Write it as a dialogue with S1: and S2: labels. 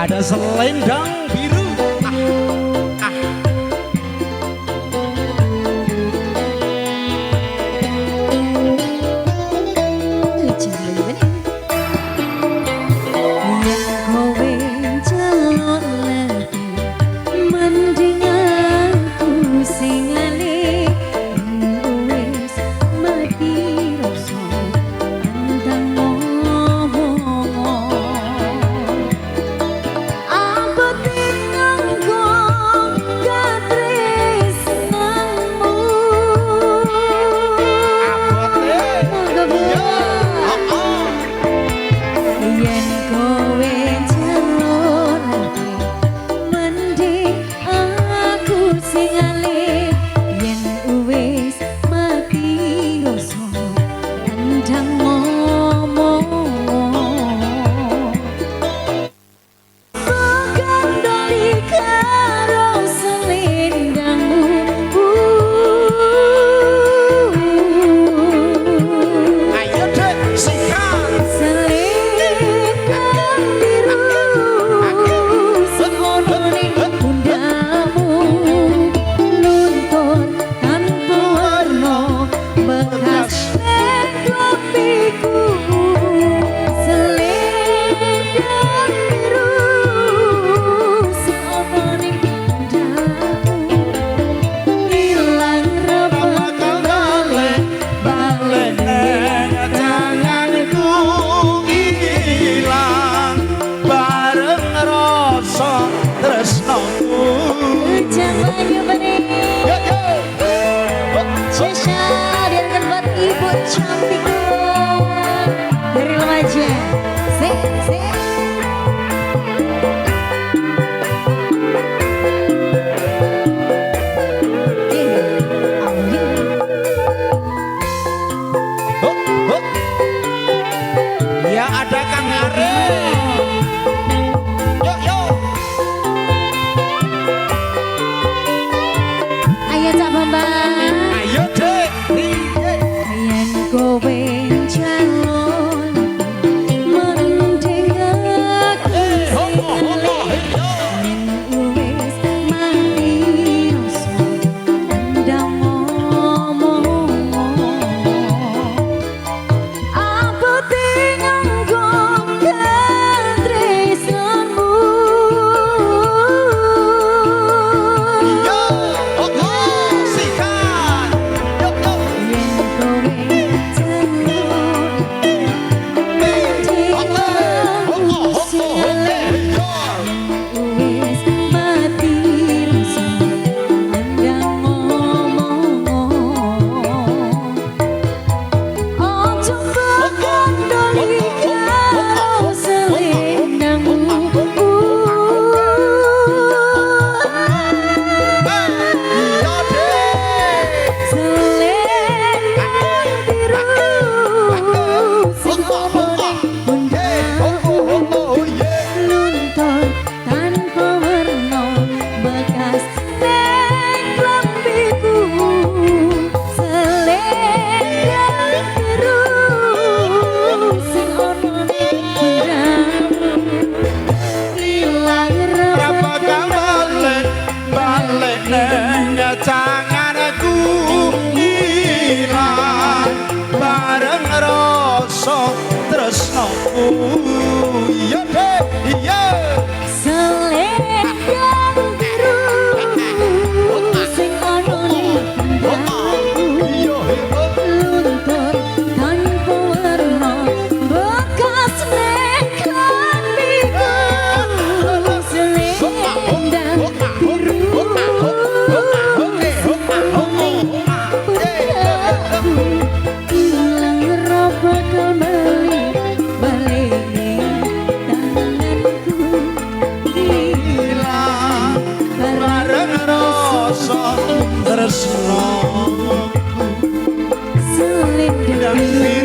S1: Ada selendang biru.
S2: Cantik dari remaja.
S1: Ya ada Kang Are.
S2: Ayo Cak Bambang.
S1: Ayo Dek.
S2: Ayen kowe calon mending aku yen wis mati rasa ndang ngomong apa tinganggo katresnamu
S1: Tanganku hilang bareng rasa tresnaku. Iya deh, iya.
S2: Selendang biru sing ana ning luntur tanpa warna bekas ning klambiku. Selendang biru hilang raba kembali balik ning tanganku.
S1: Hilang bareng rasa tresnaku.
S2: Selendang biru